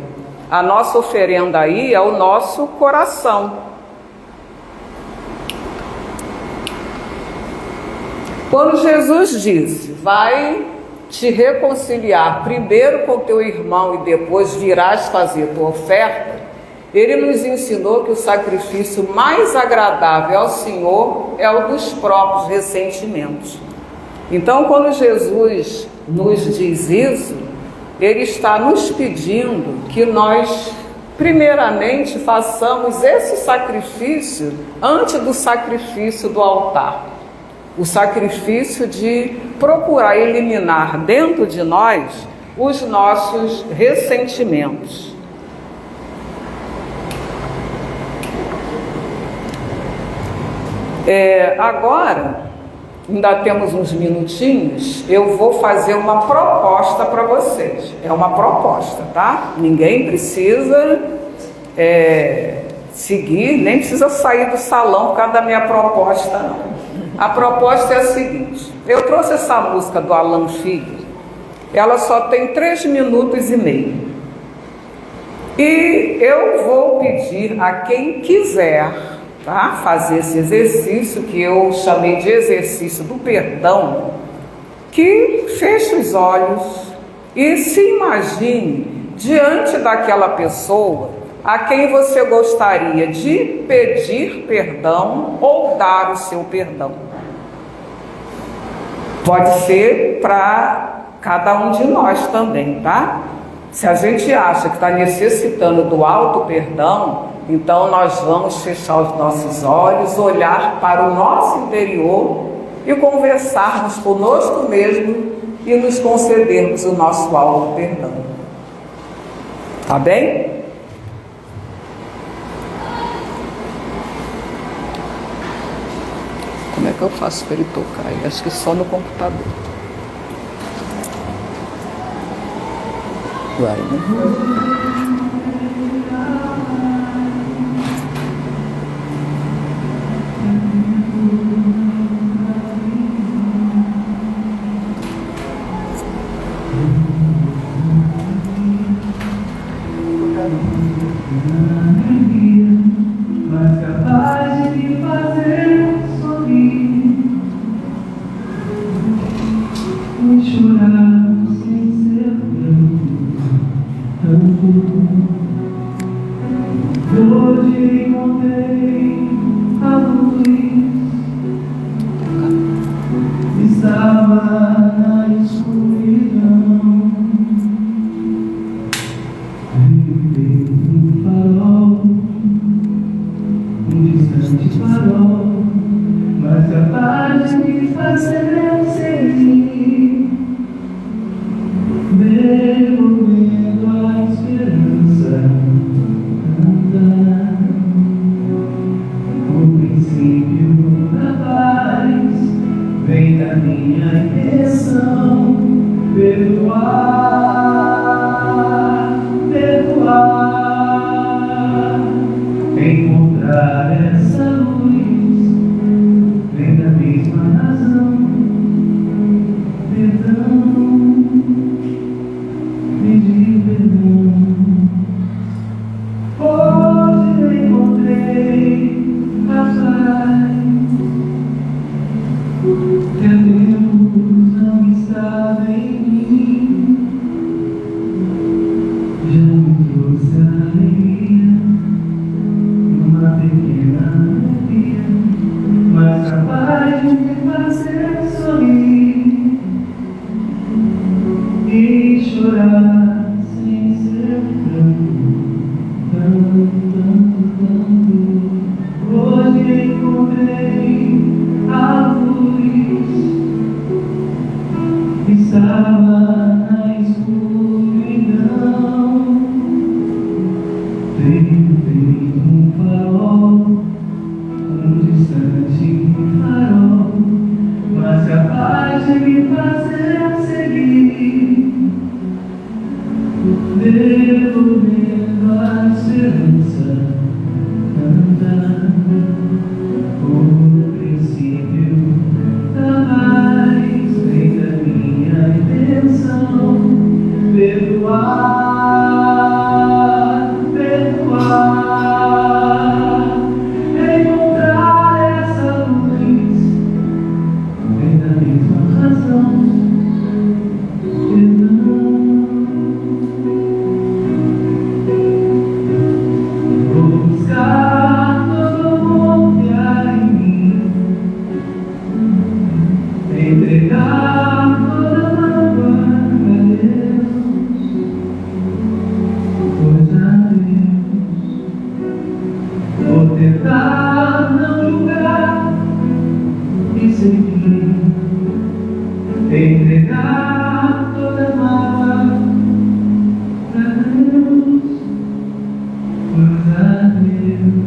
A nossa oferenda aí é o nosso coração. Quando Jesus disse, vai te reconciliar primeiro com teu irmão e depois virás fazer tua oferta, ele nos ensinou que o sacrifício mais agradável ao Senhor é o dos próprios ressentimentos. Então, quando Jesus nos diz isso, ele está nos pedindo que nós, primeiramente, façamos esse sacrifício antes do sacrifício do altar. O sacrifício de procurar eliminar dentro de nós os nossos ressentimentos. Agora, ainda temos uns minutinhos, eu vou fazer uma proposta para vocês. É uma proposta, tá? Ninguém precisa seguir, nem precisa sair do salão por causa da minha proposta, não. A proposta é a seguinte: eu trouxe essa música do Alan Filho, ela só tem 3 minutos e meio. E eu vou pedir a quem quiser, tá, fazer esse exercício, que eu chamei de exercício do perdão, que feche os olhos e se imagine diante daquela pessoa a quem você gostaria de pedir perdão ou dar o seu perdão. Pode ser para cada um de nós também, tá? Se a gente acha que está necessitando do auto perdão, então nós vamos fechar os nossos olhos, olhar para o nosso interior e conversarmos conosco mesmo e nos concedermos o nosso auto perdão. Tá bem? Como é que eu faço para ele tocar? Eu acho que só no computador. Vai, né? Mas capaz de me fazer sorrir e chorar sem ser hoje encontrei a luz, estava na escuridão. Um farol, um distante farol, mas capaz de me fazer seguir, devolvendo a esperança, andar. O princípio da paz vem da minha intenção, perdoar. Encontrar essa luz vem da mesma razão, perdão, pedir perdão. Hoje encontrei a paz, que Deus não estava em mim, já me trouxe a alegria, uma pequena alegria, mas capaz de me fazer sorrir e chorar sem ser grande. na escuridão, veio um farol, um distante farol, mas capaz de me fazer seguir, devolvendo a esperança, andando com o princípio da mais vem da minha intenção, perdoar, perdoar, encontrar essa luz, vem da mesma razão, perdão. Vou buscar todo mundo que há em mim, entregar toda mágoa a Deus, pois a Deus vou tentar não julgar e seguir, entregar toda mágoa a Deus, pois a Deus.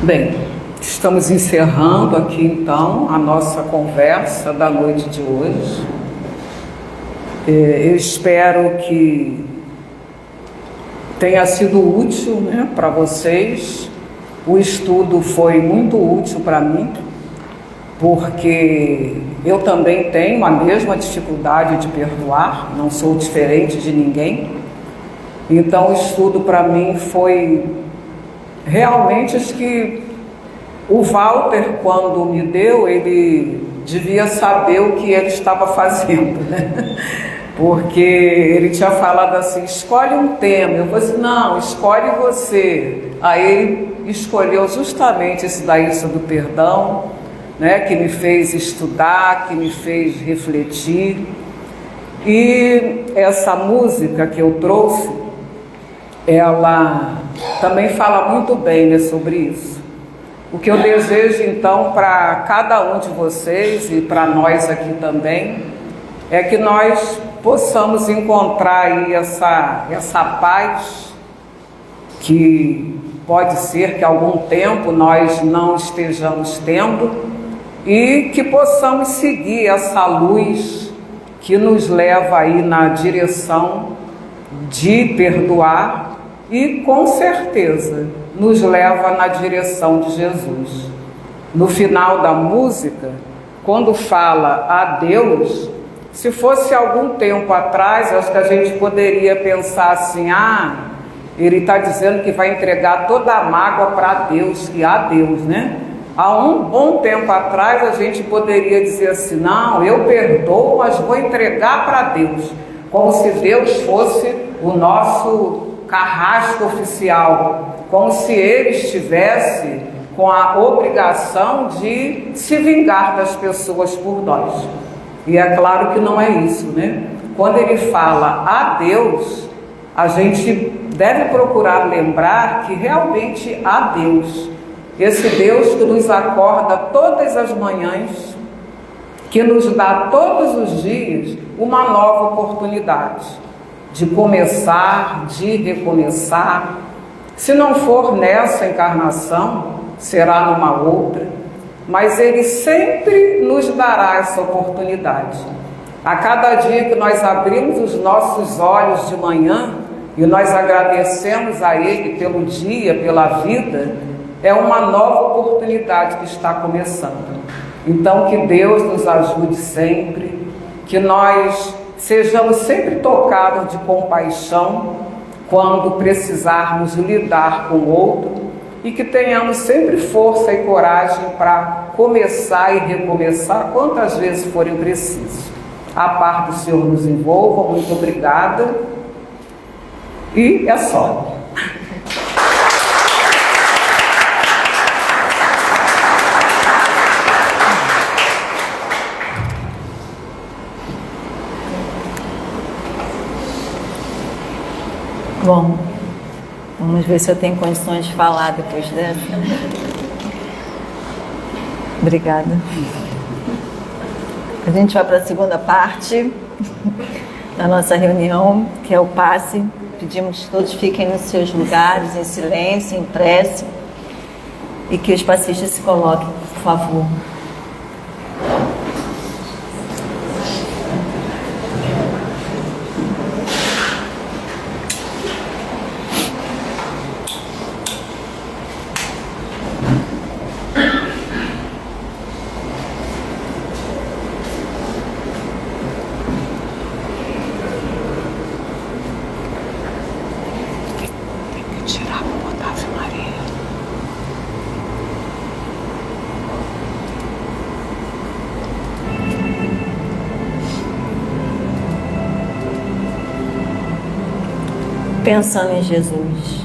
Bem, estamos encerrando aqui então a nossa conversa da noite de hoje. Eu espero que tenha sido útil, né, para vocês. O estudo foi muito útil para mim, porque eu também tenho a mesma dificuldade de perdoar, não sou diferente de ninguém. Então o estudo para mim foi realmente, acho que o Walter, quando me deu, ele devia saber o que ele estava fazendo, né? Porque ele tinha falado assim, escolhe um tema. Eu falei assim, não, escolhe você. Aí ele escolheu justamente esse daí sobre o perdão, né? Que me fez estudar, que me fez refletir. E essa música que eu trouxe, ela também fala muito bem, né, sobre isso. O que eu desejo então para cada um de vocês e para nós aqui também é que nós possamos encontrar aí essa paz que pode ser que há algum tempo nós não estejamos tendo e que possamos seguir essa luz que nos leva aí na direção de perdoar e com certeza nos lva na direção de Jesus. No final da música, quando fala a Deus, se fosse algum tempo atrás, acho que a gente poderia pensar assim, ele está dizendo que vai entregar toda a mágoa para Deus e a Deus, né? Há um bom tempo atrás a gente poderia dizer assim, não, eu perdoo, mas vou entregar para Deus, como se Deus fosse o nosso carrasco oficial, como se ele estivesse com a obrigação de se vingar das pessoas por nós. E é claro que não é isso, né? Quando ele fala a Deus, a gente deve procurar lembrar que realmente há Deus. Esse Deus que nos acorda todas as manhãs, que nos dá todos os dias uma nova oportunidade de começar, de recomeçar. Se não for nessa encarnação, será numa outra, mas Ele sempre nos dará essa oportunidade. A cada dia que nós abrimos os nossos olhos de manhã e nós agradecemos a Ele pelo dia, pela vida, é uma nova oportunidade que está começando. Então que Deus nos ajude sempre, que nós sejamos sempre tocados de compaixão quando precisarmos lidar com o outro e que tenhamos sempre força e coragem para começar e recomeçar quantas vezes forem precisos. A paz do Senhor nos envolva. Muito obrigada. E é só. Bom, vamos ver se eu tenho condições de falar depois dessa. Obrigada. A gente vai para a segunda parte da nossa reunião, que é o passe. Pedimos que todos fiquem nos seus lugares, em silêncio, em prece, e que os passistas se coloquem, por favor. Pensando em Jesus.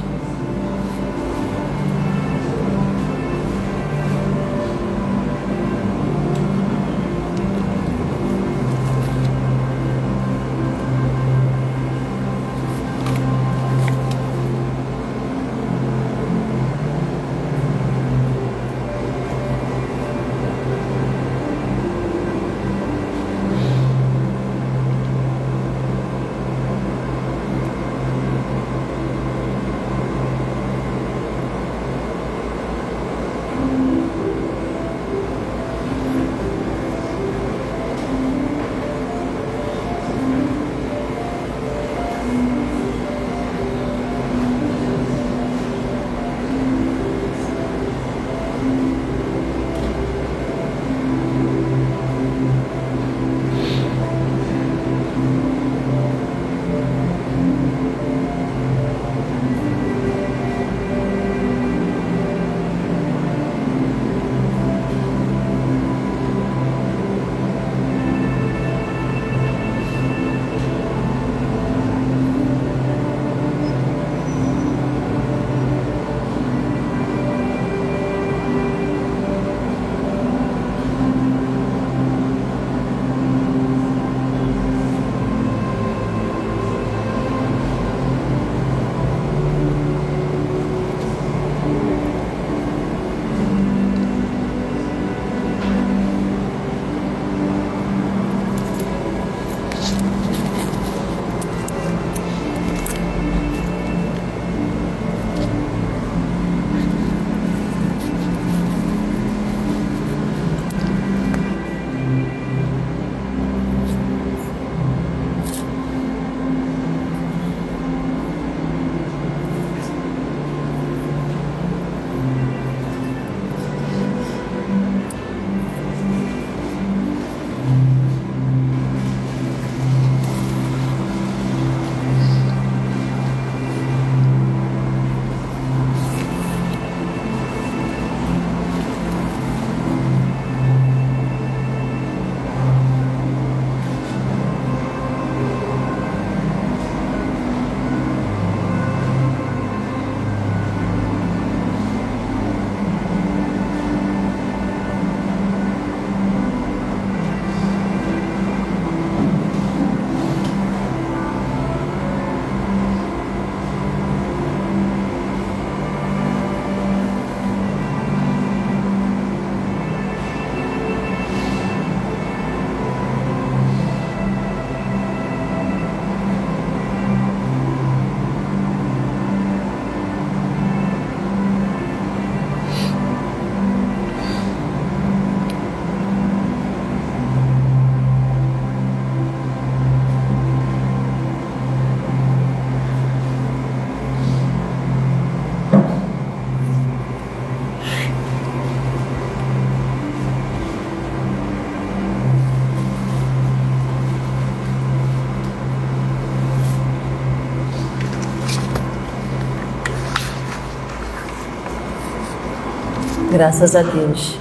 Graças a Deus.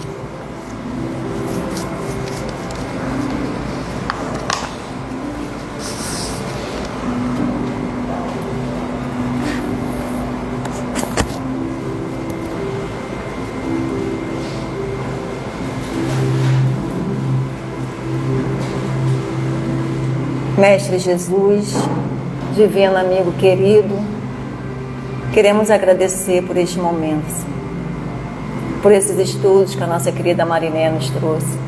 Mestre Jesus, divino amigo querido, queremos agradecer por este momento, por esses estudos que a nossa querida Mariné nos trouxe,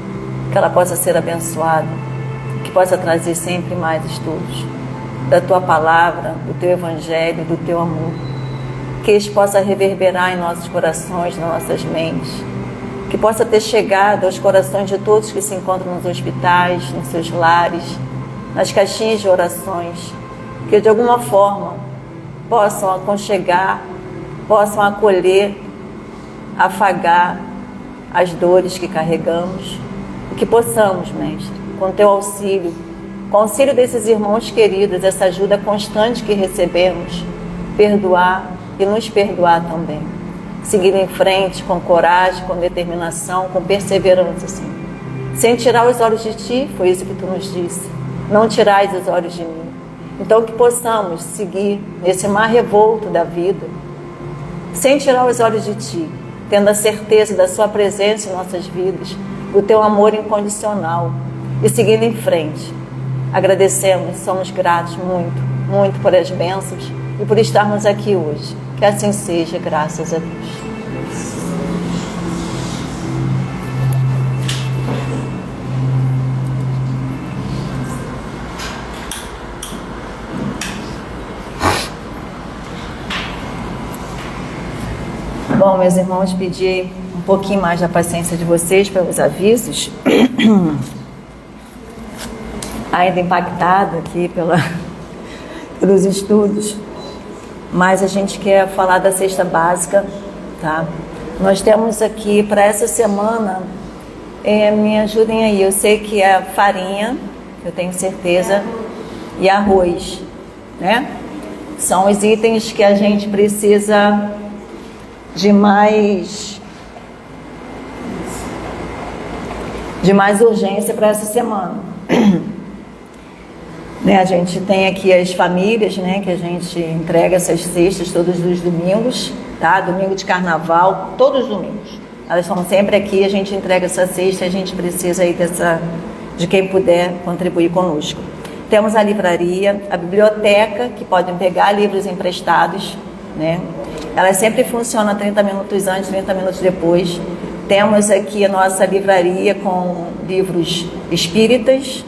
que ela possa ser abençoada, que possa trazer sempre mais estudos da Tua Palavra, do Teu Evangelho, do Teu amor, que isso possa reverberar em nossos corações, nas nossas mentes, que possa ter chegado aos corações de todos que se encontram nos hospitais, nos seus lares, nas caixinhas de orações, que de alguma forma possam aconchegar, possam acolher, afagar as dores que carregamos, e que possamos, Mestre, com Teu auxílio, com o auxílio desses irmãos queridos, essa ajuda constante que recebemos, perdoar e nos perdoar também. Seguir em frente com coragem, com determinação, com perseverança, Senhor. Sem tirar os olhos de Ti, foi isso que Tu nos disse. Não tirais os olhos de mim. Então que possamos seguir nesse mar revolto da vida, sem tirar os olhos de Ti, tendo a certeza da Sua presença em nossas vidas, do Teu amor incondicional, e seguindo em frente. Agradecemos, somos gratos muito, muito por as bênçãos e por estarmos aqui hoje. Que assim seja, graças a Deus. Bom, meus irmãos, pedi um pouquinho mais da paciência de vocês para os avisos. Ainda impactado aqui pelos estudos, mas a gente quer falar da cesta básica, tá? Nós temos aqui para essa semana, me ajudem aí, eu sei que é farinha, eu tenho certeza, e arroz, né? São os itens que a gente precisa de mais urgência para essa semana. Né, a gente tem aqui as famílias, né, que a gente entrega essas cestas todos os domingos, tá? Domingo de carnaval, todos os domingos. Elas estão sempre aqui, a gente entrega essa cesta e a gente precisa aí de quem puder contribuir conosco. Temos a livraria, a biblioteca, que podem pegar livros emprestados, né? Ela sempre funciona 30 minutos antes, 30 minutos depois. Temos aqui a nossa livraria com livros espíritas,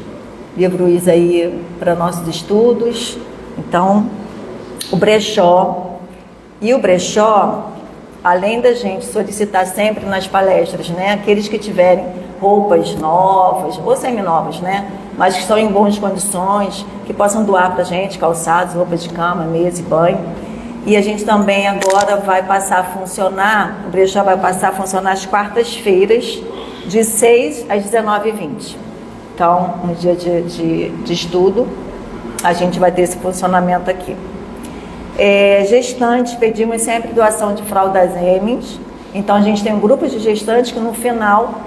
livros aí para nossos estudos. Então, o brechó. E o brechó, além da gente solicitar sempre nas palestras, né, aqueles que tiverem roupas novas ou seminovas, né, mas que estão em boas condições, que possam doar para a gente, calçados, roupas de cama, mesa e banho. E a gente também agora vai passar a funcionar, o brechó vai passar a funcionar às quartas-feiras, de 6 às 19h20. Então, no dia de estudo, a gente vai ter esse funcionamento aqui. Gestantes, pedimos sempre doação de fraldas Hemmings. Então, a gente tem um grupo de gestantes que no final,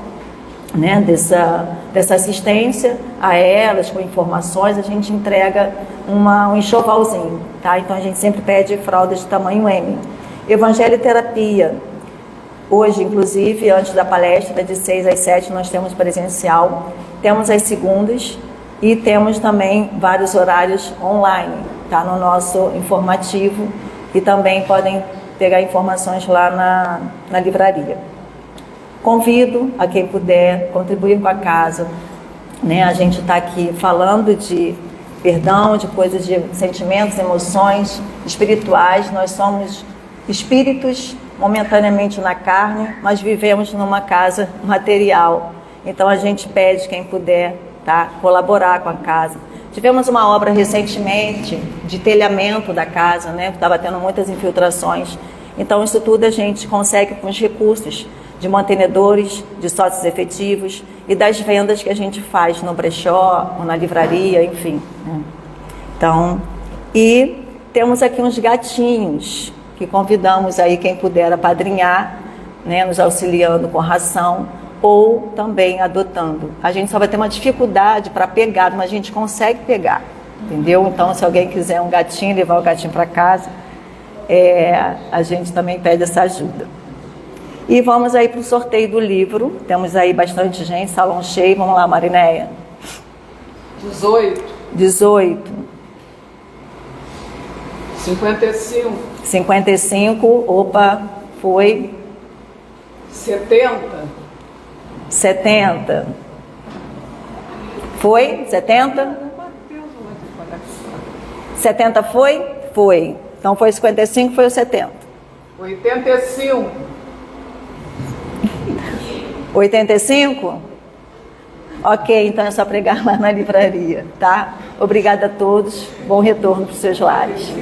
né, dessa assistência a elas, com informações, a gente entrega um enxovalzinho, tá? Então, a gente sempre pede fraldas de tamanho M. Evangelho e terapia. Hoje, inclusive, antes da palestra, de 6 às 7, nós temos presencial. Temos as segundas e temos também vários horários online, tá? No nosso informativo, e também podem pegar informações lá na livraria. Convido a quem puder contribuir com a casa, né? A gente está aqui falando de perdão, de coisas, de sentimentos, emoções espirituais. Nós somos espíritos momentaneamente na carne, mas vivemos numa casa material. Então a gente pede quem puder, tá, colaborar com a casa. Tivemos uma obra recentemente de telhamento da casa, né? Estava tendo muitas infiltrações. Então isso tudo a gente consegue com os recursos de mantenedores, de sócios efetivos e das vendas que a gente faz no brechó, ou na livraria, enfim, né? Então, e temos aqui uns gatinhos que convidamos aí quem puder apadrinhar, né, nos auxiliando com ração ou também adotando. A gente só vai ter uma dificuldade para pegar, mas a gente consegue pegar, entendeu? Então, se alguém quiser um gatinho, levar o gatinho para casa, a gente também pede essa ajuda. E vamos aí para o sorteio do livro. Temos aí bastante gente, salão cheio. Vamos lá, Marinéia. 18. 18. 55. 55. Opa, foi. 70. 70. Foi? 70? 70 foi? Foi. Então foi 55, foi o 70. 85. 85? Ok, então é só pregar lá na livraria, tá? Obrigada a todos. Bom retorno para os seus lares.